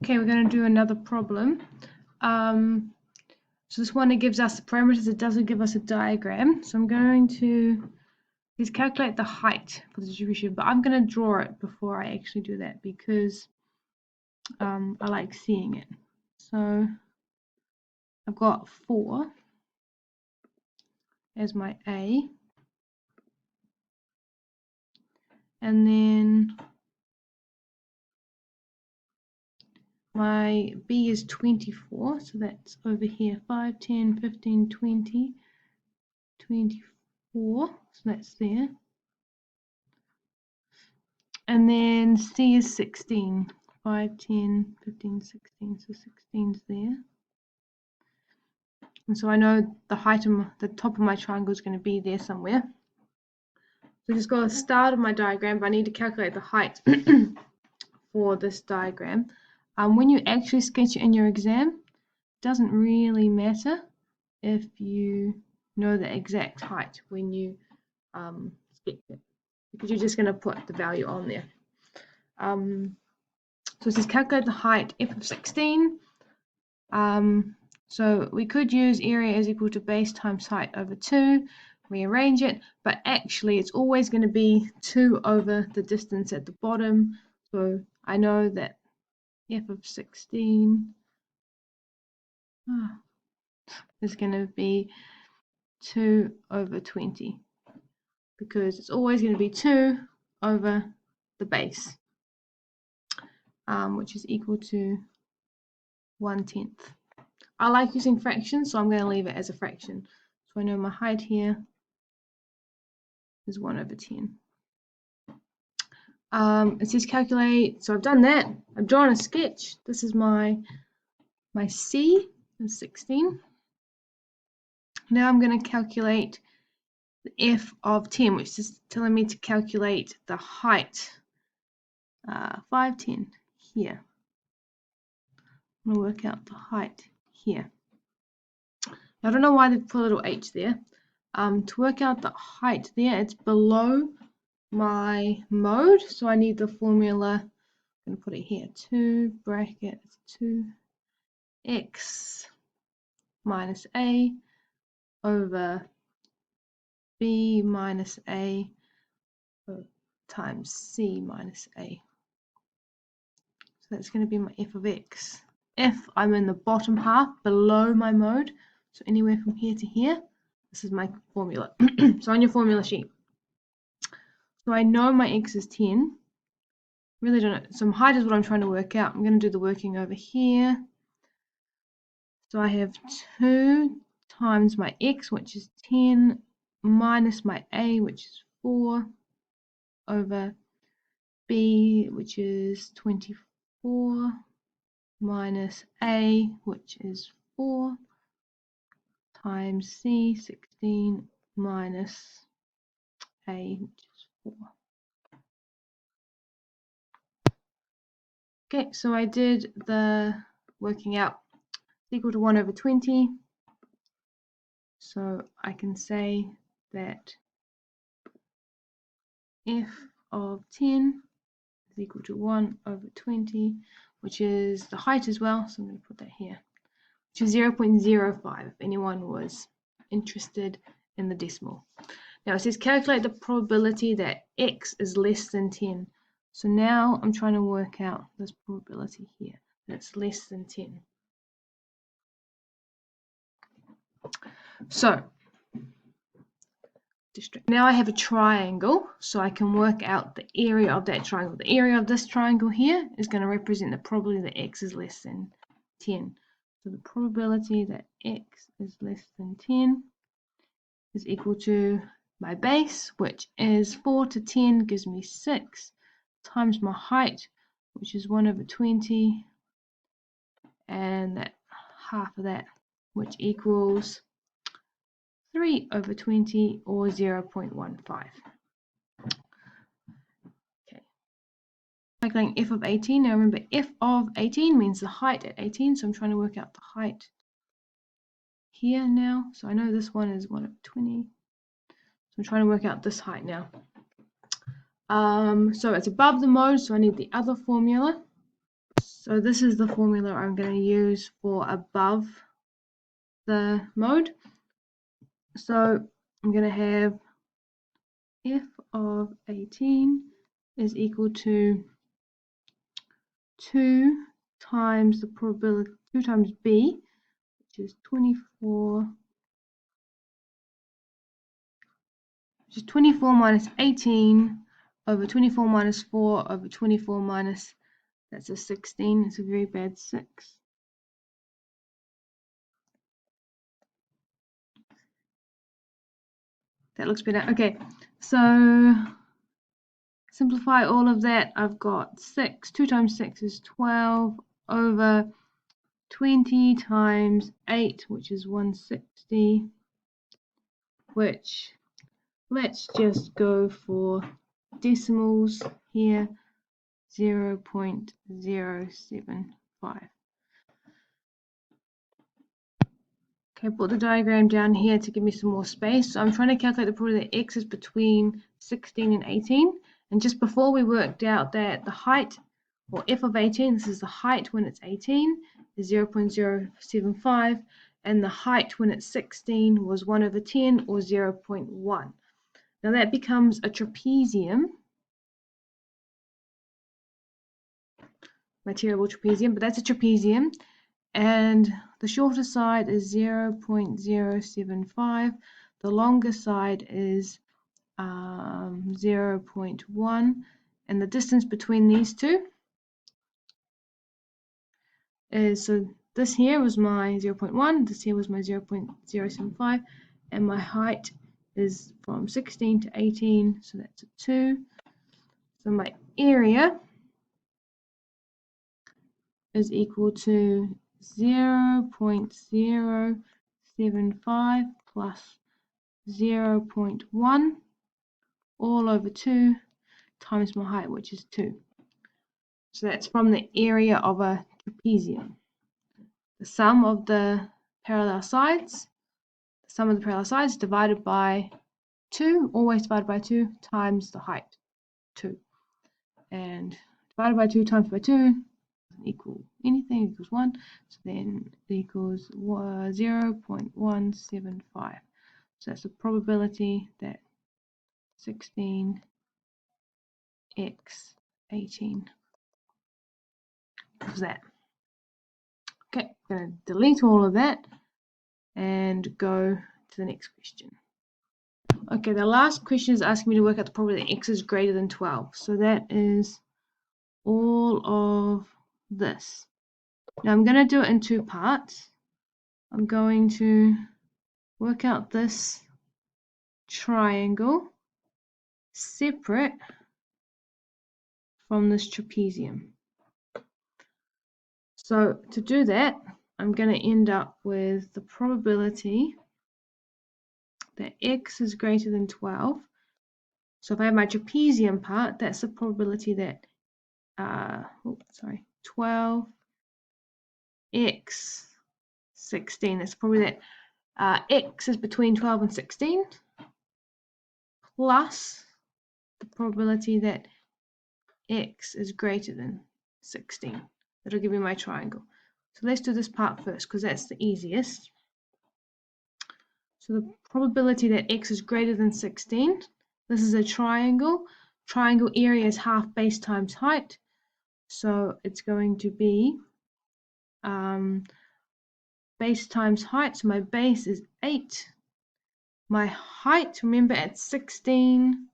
Okay, we're going to do another problem. So this one, it gives us the parameters, it doesn't give us a diagram. So I'm going to just calculate the height for the distribution, but I'm going to draw it before I actually do that because I like seeing it. So I've got 4 as my A, and then my B is 24, so that's over here, 5, 10, 15, 20, 24, so that's there. And then C is 16, 5, 10, 15, 16, so 16's there. And so I know the height of the top of my triangle is going to be there somewhere. So just got the start of my diagram, but I need to calculate the height for this diagram. When you actually sketch it in your exam, it doesn't really matter if you know the exact height when you sketch it, because you're just going to put the value on there. So it says calculate the height f of 16. So we could use area is equal to base times height over 2, rearrange it, but actually it's always going to be 2 over the distance at the bottom. So I know that f of 16 is going to be 2 over 20, because it's always going to be 2 over the base, which is equal to 1/10. I like using fractions, so I'm going to leave it as a fraction. So I know my height here is 1 over 10. It says calculate, so I've done that. I've drawn a sketch. This is my C is 16. Now I'm going to calculate the f of 10, which is telling me to calculate the height. 5, 10 here. I'm going to work out the height here. I don't know why they've put a little h there. To work out the height there, it's below my mode, so I need the formula. I'm going to put it here, 2 brackets 2x minus a over b minus a times c minus a. So that's going to be my f of x. If I'm in the bottom half below my mode, so anywhere from here to here, this is my formula. So on your formula sheet, so I know my x is 10. Really don't know. So height is what I'm trying to work out. I'm going to do the working over here. So I have 2 times my x, which is 10, minus my a, which is 4, over b, which is 24, minus a, which is 4, times c, 16, minus a, which is 4. Okay, so I did the working out. It's equal to 1 over 20. So I can say that f of 10 is equal to 1 over 20, which is the height as well. So I'm going to put that here, which is 0.05 if anyone was interested in the decimal. Now it says calculate the probability that x is less than 10. So now I'm trying to work out this probability here, that it's less than 10. So now I have a triangle, so I can work out the area of that triangle. The area of this triangle here is going to represent the probability that x is less than 10. So the probability that x is less than 10 is equal to my base, which is 4 to 10 gives me 6, times my height, which is 1 over 20, and that half of that, which equals 3 over 20, or 0.15. Okay. Calculating f of 18. Now remember, f of 18 means the height at 18, so I'm trying to work out the height here now. So I know this one is 1 over 20. So I'm trying to work out this height now. So it's above the mode, so I need the other formula. So this is the formula I'm going to use for above the mode. So I'm going to have f of 18 is equal to 2 times the probability, 2 times b, which is 24, which is 24 minus 18 over 24 minus 4 over 24 minus, that's a 16, it's a very bad 6. That looks better. Okay, so simplify all of that. I've got 6. 2 times 6 is 12 over 20 times 8, which is 160, which, let's just go for decimals here, 0.075. Okay, put the diagram down here to give me some more space. So I'm trying to calculate the probability that x is between 16 and 18. And just before we worked out that the height, or f of 18, this is the height when it's 18, is 0.075, and the height when it's 16 was 1 over 10, or 0.1. Now that becomes a trapezium, my terrible trapezium, but that's a trapezium. And the shorter side is 0.075, the longer side is 0.1, and the distance between these two is, so this here was my 0.1, this here was my 0.075, and my height is from 16 to 18, so that's a 2. So my area is equal to 0.075 plus 0.1 all over 2 times my height, which is 2. So that's from the area of a trapezium. The sum of the parallel sides, divided by 2, always divided by 2, times the height, 2. And divided by 2 times by 2 doesn't equal anything, equals 1. So then it equals 0.175. So that's the probability that 16x 18 is that. Okay, I'm going to delete all of that and go to the next question. Okay, the last question is asking me to work out the probability that x is greater than 12. So that is all of this. Now I'm going to do it in 2 parts. I'm going to work out this triangle separate from this trapezium. So to do that, I'm going to end up with the probability that x is greater than 12. So if I have my trapezium part, that's the probability that 12x 16. That's probably that x is between 12 and 16, plus the probability that x is greater than 16. That'll give me my triangle. So let's do this part first, because that's the easiest. So the probability that x is greater than 16, this is a triangle. Triangle area is half base times height. So it's going to be base times height. So my base is 8. My height, remember at 16,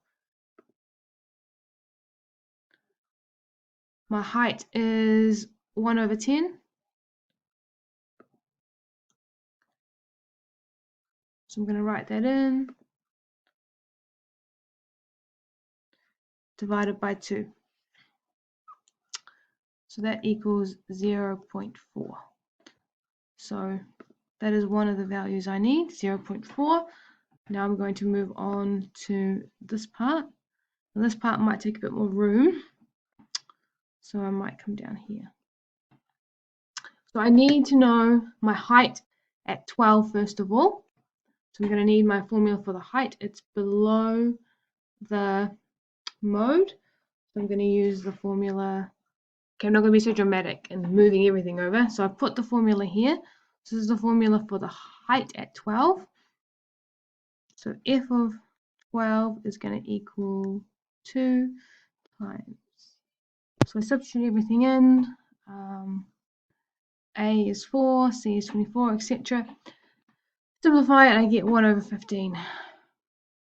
my height is 1 over 10. So I'm going to write that in, divided by 2. So that equals 0.4. So that is one of the values I need, 0.4. Now I'm going to move on to this part. And this part might take a bit more room, so I might come down here. So I need to know my height at 12 first of all. So I'm going to need my formula for the height. It's below the mode. So I'm going to use the formula Okay, I'm not going to be so dramatic and moving everything over. So I've put the formula here. So this is the formula for the height at 12. So f of 12 is going to equal 2 times. So I substitute everything in. A is 4, C is 24, etc. Simplify it, I get 1 over 15.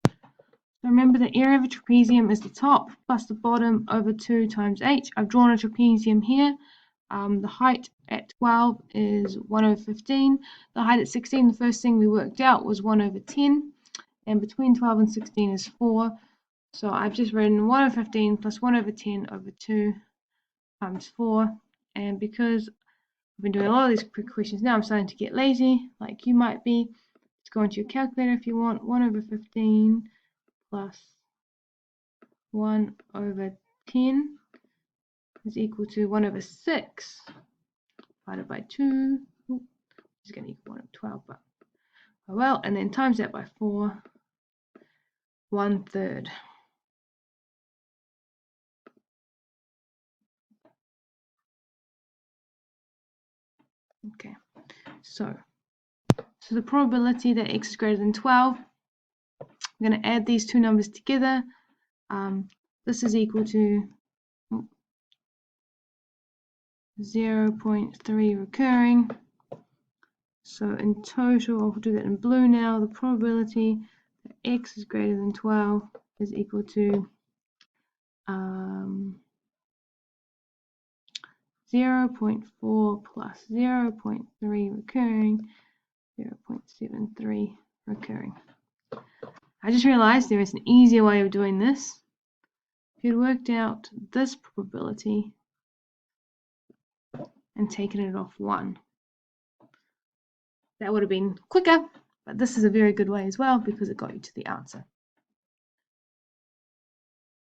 So remember the area of a trapezium is the top plus the bottom over 2 times h. I've drawn a trapezium here. The height at 12 is 1 over 15. The height at 16, the first thing we worked out was 1 over 10. And between 12 and 16 is 4. So I've just written 1 over 15 plus 1 over 10 over 2 times 4. And because I've been doing a lot of these quick questions now, I'm starting to get lazy, like you might be. Just go into your calculator if you want. 1 over 15 plus 1 over 10 is equal to 1 over 6 divided by 2. Ooh, is going to equal 1 over 12, but oh well. And then times that by 4, 1/3. Okay, so the probability that x is greater than 12, I'm going to add these two numbers together. This is equal to 0.3 recurring. So in total, I'll do that in blue now, the probability that x is greater than 12 is equal to 0.4 plus 0.3 recurring, 0.73 recurring. I just realized there is an easier way of doing this. If you'd worked out this probability and taken it off 1, that would have been quicker, but this is a very good way as well because it got you to the answer.